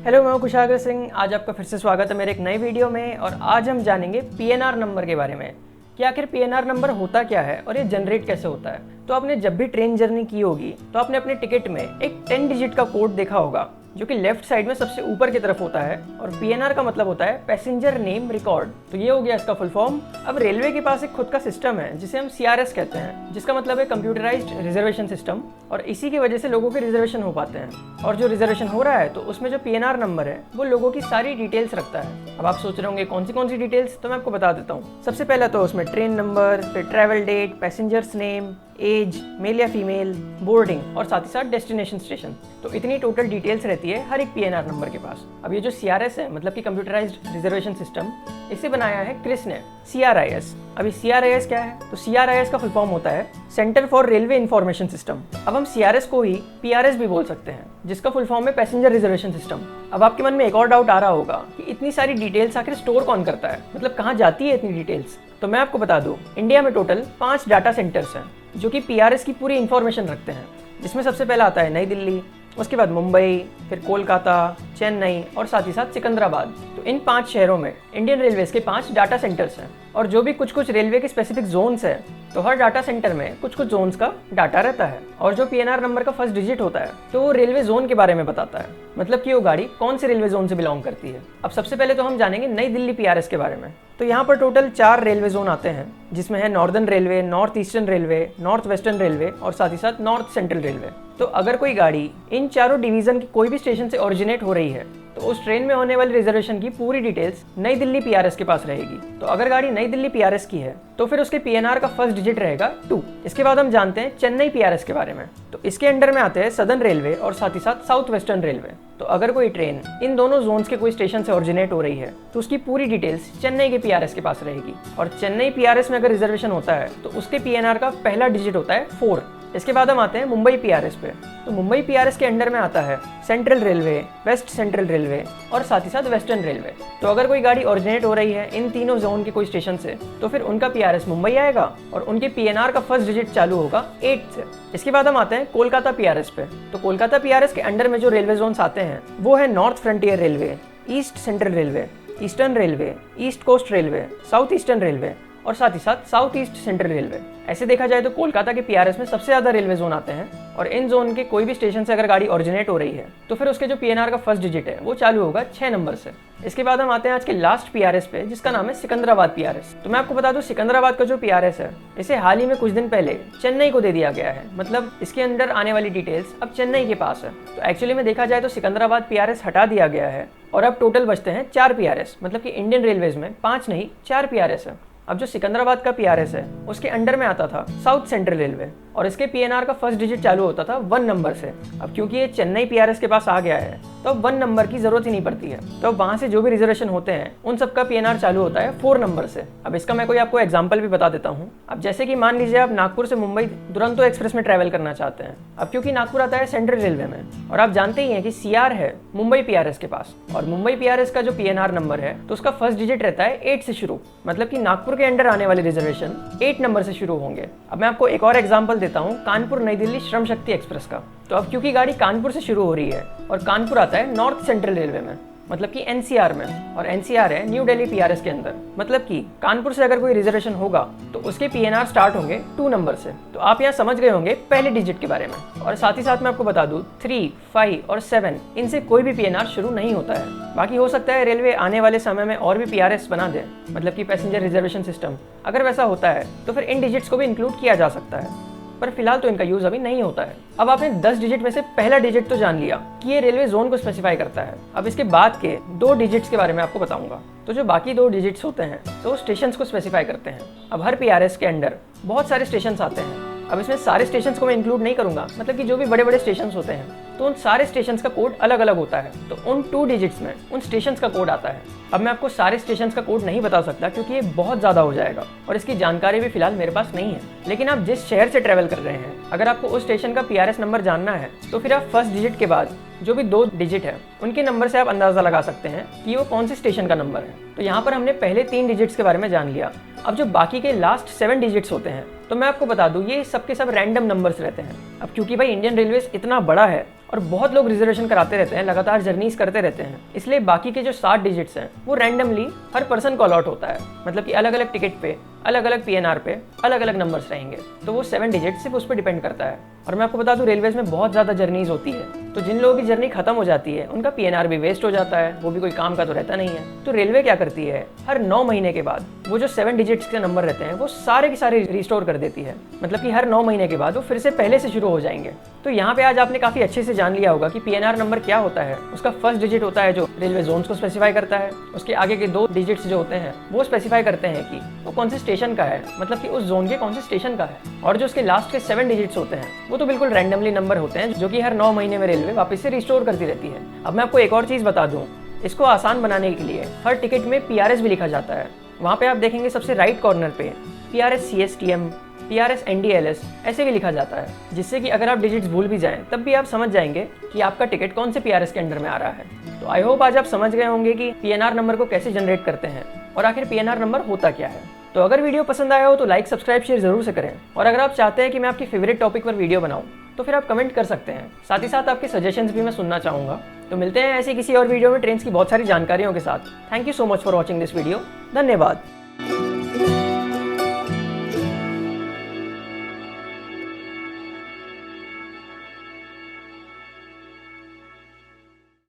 Hello, मैं कुशागर सिंह। आज आपका फिर से स्वागत है मेरे एक नए वीडियो में। और आज हम जानेंगे पीएनआर नंबर के बारे में कि आखिर पीएनआर नंबर होता क्या है और ये जनरेट कैसे होता है। तो आपने जब भी ट्रेन जर्नी की होगी तो आपने अपने टिकट में एक 10 डिजिट का कोड देखा होगा जो कि लेफ्ट साइड में सबसे ऊपर की तरफ होता है। और पीएनआर का मतलब होता है पैसेंजर नेम रिकॉर्ड। तो ये हो गया इसका फुल फॉर्म। अब रेलवे के पास एक खुद का सिस्टम है जिसे हम सीआरएस कहते हैं, जिसका मतलब है कंप्यूटराइज्ड रिजर्वेशन सिस्टम। और इसी की वजह से लोगों के रिजर्वेशन हो पाते हैं। और जो रिजर्वेशन हो रहा है तो उसमें जो पीएनआर नंबर है वो लोगों की सारी डिटेल्स रखता है। अब आप सोच रहे होंगे कौन सी डिटेल्स, तो मैं आपको बता देता हूँ। सबसे पहले तो उसमें ट्रेन नंबर, फिर travel date, passengers name, age, male या फीमेल, बोर्डिंग और साथ ही साथ डेस्टिनेशन स्टेशन। तो इतनी टोटल डिटेल्स रहती है हर एक पीएनआर नंबर के पास। अब ये जो सीआरएस है, मतलब कि कंप्यूटराइज्ड रिजर्वेशन सिस्टम, इसे बनाया है क्रिस ने, सीआरआईएस। अभी सीआरआईएस क्या है? तो सीआरआईएस का फुल फॉर्म होता है centre for railway information system. अब हम सीआरएस को ही पीआरएस भी बोल सकते हैं, जिसका फुल फॉर्म है पैसेंजर रिजर्वेशन सिस्टम। अब आपके मन में एक और डाउट आ रहा होगा कि इतनी सारी डिटेल्स आखिर स्टोर कौन करता है, मतलब कहाँ जाती है इतनी डिटेल्स। तो मैं आपको बता दूं, इंडिया में टोटल 5 डाटा सेंटर्स हैं जो कि पीआरएस की पूरी इन्फॉर्मेशन रखते हैं। जिसमें सबसे पहला आता है नई दिल्ली, उसके बाद मुंबई, फिर कोलकाता, चेन्नई और साथ ही साथ सिकंदराबाद। तो इन 5 शहरों में इंडियन रेलवेज के 5 डाटा सेंटर्स हैं। और जो भी कुछ रेलवे के स्पेसिफिक जोन्स हैं, तो हर डाटा सेंटर में कुछ जोन्स का डाटा रहता है। और जो पीएनआर नंबर का फर्स्ट डिजिट होता है तो वो रेलवे जोन के बारे में बताता है, मतलब कि वो गाड़ी कौन से रेलवे जोन से बिलोंग करती है। अब सबसे पहले तो हम जानेंगे नई दिल्ली पीआरएस के बारे में। तो यहाँ पर टोटल 4 रेलवे जोन आते हैं, जिसमें है northern railway, north eastern railway, north western railway और साथ ही साथ नॉर्थ सेंट्रल रेलवे। तो अगर कोई गाड़ी इन चारों डिवीजन की कोई भी स्टेशन से ओरिजिनेट हो रही है तो उस ट्रेन में होने वाली रिजर्वेशन की पूरी डिटेल्स नई दिल्ली पीआरएस के पास रहेगी। तो अगर गाड़ी नई दिल्ली पीआरएस की है तो फिर उसके पीएनआर का फर्स्ट डिजिट रहेगा 2। इसके बाद हम जानते हैं चेन्नई पीआरएस के बारे में। तो इसके अंडर में आते हैं सदर्न रेलवे और साथ ही साथ साउथ वेस्टर्न रेलवे। तो अगर कोई ट्रेन इन दोनों जोन्स के कोई स्टेशन से ओरिजिनेट हो रही है तो उसकी पूरी डिटेल्स चेन्नई के पीआरएस के पास रहेगी। और चेन्नई पीआरएस में अगर रिजर्वेशन होता है तो उसके पीएनआर का पहला डिजिट होता है 4। इसके बाद हम आते हैं मुंबई पीआरएस पे। तो मुंबई पीआरएस के अंडर में आता है central railway, west central railway और साथ ही साथ वेस्टर्न रेलवे। तो अगर कोई गाड़ी ओरिजिनेट हो रही है इन तीनों जोन के कोई स्टेशन से तो फिर उनका पीआरएस मुंबई आएगा और उनके पीएनआर का फर्स्ट डिजिट चालू होगा 8 से। इसके बाद हम आते हैं कोलकाता पीआरएस पे। तो कोलकाता पीआरएस के अंडर में जो रेलवे जोन्स आते हैं वो है north frontier railway, east central railway, eastern railway, east coast railway, south eastern railway और साथ ही साथ साउथ ईस्ट सेंट्रल रेलवे। ऐसे देखा जाए तो कोलकाता के पीआरएस में सबसे ज्यादा रेलवे जोन आते हैं। और इन जोन के कोई भी स्टेशन से अगर गाड़ी ओरिजिनेट हो रही है तो फिर उसके जो पीएनआर का फर्स्ट डिजिट है वो चालू होगा 6 नंबर से। इसके बाद हम आते हैं आज के लास्ट पीआरएस पे, जिसका नाम है सिकंदराबाद पीआरएस। तो मैं आपको बता दूं, सिकंदराबाद का जो पीआरएस है इसे हाल ही में कुछ दिन पहले चेन्नई को दे दिया गया है। मतलब इसके अंदर आने वाली डिटेल्स अब चेन्नई के पास है। तो एक्चुअली में देखा जाए तो सिकंदराबाद पीआरएस हटा दिया गया है और अब टोटल बचते हैं 4 पीआरएस। मतलब कि इंडियन रेलवेज में 5 नहीं 4 पीआरएस है। अब जो सिकंदराबाद का पीआरएस है उसके अंडर में आता था साउथ सेंट्रल रेलवे और इसके पीएनआर का फर्स्ट डिजिट चालू होता था 1 नंबर से। अब क्योंकि ये चेन्नई पीआरएस के पास आ गया है तो अब 1 नंबर की जरूरत ही नहीं पड़ती है। तो अब वहां से जो भी रिजर्वेशन होते हैं उन सबका पीएनआर चालू होता है 4 नंबर से। अब इसका मैं कोई आपको एग्जांपल भी बता देता हूँ। अब जैसे कि मान लीजिए आप नागपुर से मुंबई दुरंतो एक्सप्रेस में ट्रैवल करना चाहते हैं। अब क्योंकि नागपुर आता है सेंट्रल रेलवे में और आप जानते ही हैं कि सीआर है मुंबई पीआरएस के पास। और मुंबई पीआरएस का जो पीएनआर नंबर है तो उसका फर्स्ट डिजिट रहता है 8 से शुरू। मतलब कि नागपुर के अंडर आने वाले रिजर्वेशन 8 नंबर से शुरू होंगे। अब मैं आपको एक और एग्जांपल देता हूँ, कानपुर नई दिल्ली श्रम शक्ति एक्सप्रेस का। तो अब क्योंकि गाड़ी कानपुर से शुरू हो रही है और कानपुर आता है नॉर्थ सेंट्रल रेलवे में, मतलब कि एनसीआर में, और एनसीआर है न्यू दिल्ली पीआरएस के अंदर। मतलब कि कानपुर से अगर कोई रिजर्वेशन होगा तो उसके पीएनआर स्टार्ट होंगे 2 नंबर से। तो आप यहाँ समझ गए होंगे पहले डिजिट के बारे में। और साथ ही साथ मैं आपको बता दूं 3, 5 और 7 इनसे कोई भी पीएनआर शुरू नहीं होता है। बाकी हो सकता है रेलवे आने वाले समय में और भी पीआरएस बना दे, मतलब कि पैसेंजर रिजर्वेशन सिस्टम। अगर वैसा होता है तो फिर इन डिजिट्स को भी इंक्लूड किया जा सकता है, पर फिलहाल तो इनका यूज अभी नहीं होता है। अब आपने 10 डिजिट में से पहला डिजिट तो जान लिया कि ये रेलवे जोन को स्पेसिफाई करता है। अब इसके बाद के 2 डिजिट्स के बारे में आपको बताऊंगा। तो जो बाकी 2 डिजिट्स होते हैं तो स्टेशंस को स्पेसिफाई करते हैं। अब हर पीआरएस के अंडर बहुत सारे स्टेशंस आते हैं। अब इसमें सारे स्टेशंस को मैं इंक्लूड नहीं करूंगा, मतलब कि जो भी बड़े बड़े स्टेशंस होते हैं तो उन सारे स्टेशंस का कोड अलग अलग होता है। तो उन 2 डिजिट्स में उन स्टेशंस का कोड आता है। अब मैं आपको सारे स्टेशंस का कोड नहीं बता सकता क्योंकि ये बहुत ज़्यादा हो जाएगा और इसकी जानकारी भी फिलहाल मेरे पास नहीं है। लेकिन आप जिस शहर से ट्रैवल कर रहे हैं, अगर आपको उस स्टेशन का पीआरएस नंबर जानना है तो फिर आप फर्स्ट डिजिट के बाद जो भी 2 डिजिट है उनके नंबर से आप अंदाज़ा लगा सकते हैं कि वो कौन से स्टेशन का नंबर है। तो यहाँ पर हमने पहले 3 डिजिट्स के बारे में जान लिया। अब जो बाकी के लास्ट 7 डिजिट्स होते हैं तो मैं आपको बता दूं ये सबके सब रैंडम नंबर्स रहते हैं। अब क्योंकि भाई इंडियन रेलवेज इतना बड़ा है और बहुत लोग रिजर्वेशन कराते रहते हैं, लगातार जर्नीज करते रहते हैं, इसलिए बाकी के जो 7 डिजिट्स हैं वो रैंडमली हर पर्सन को अलॉट होता है। मतलब कि अलग अलग टिकट पे, अलग अलग PNR पे अलग अलग नंबर्स रहेंगे, तो वो 7 डिजिट सिर्फ उस पर डिपेंड करता है। और मैं आपको बता दूं, रेलवेज में बहुत ज़्यादा जर्नीज होती है, तो जिन लोगों की जर्नी खत्म हो जाती है उनका PNR भी वेस्ट हो जाता है, वो भी कोई काम का तो रहता नहीं है। तो रेलवे क्या करती है, हर 9 महीने के बाद वो जो 7 डिजिट्स के नंबर रहते हैं वो सारे के सारे रिस्टोर कर देती है। मतलब कि हर 9 महीने के बाद वो फिर से पहले से शुरू हो जाएंगे। तो यहाँ पे आज आपने काफ़ी अच्छे से जान लिया होगा कि PNR नंबर क्या होता है। उसका फर्स्ट डिजिट होता है जो रेलवे जोन्स को स्पेसिफाई करता है, उसके आगे के 2 डिजिट्स जो होते हैं वो स्पेसिफाई करते हैं कि वो कौन से स्टेशन का है, मतलब कि उस जोन के कौन से स्टेशन का है। और जो उसके लास्ट के 7 डिजिट्स होते हैं वो तो बिल्कुल रैंडमली नंबर होते हैं, जो कि हर 9 महीने में रेलवे वापस से रिस्टोर करती रहती है। अब मैं आपको एक और चीज़ बता दूँ, इसको आसान बनाने के लिए हर टिकट में PRS भी लिखा जाता है। वहाँ पे आप देखेंगे सबसे राइट कॉर्नर पे PRS CSTM, PRS NDLS ऐसे भी लिखा जाता है, जिससे कि अगर आप डिजिट्स भूल भी जाएं तब भी आप समझ जाएंगे कि आपका टिकट कौन से PRS के अंडर में आ रहा है। तो आई होप आज आप समझ गए होंगे कि PNR नंबर को कैसे जनरेट करते हैं और आखिर PNR नंबर होता क्या है। तो अगर वीडियो पसंद आया हो तो लाइक, सब्सक्राइब, शेयर जरूर से करें। और अगर आप चाहते हैं कि मैं आपकी फेवरेट टॉपिक पर वीडियो बनाऊं तो फिर आप कमेंट कर सकते हैं। साथ ही साथ आपके सजेशंस भी मैं सुनना चाहूँगा। तो मिलते हैं ऐसी किसी और वीडियो में ट्रेन्स की बहुत सारी जानकारियों के साथ। Thank you so much for watching this video. धन्यवाद।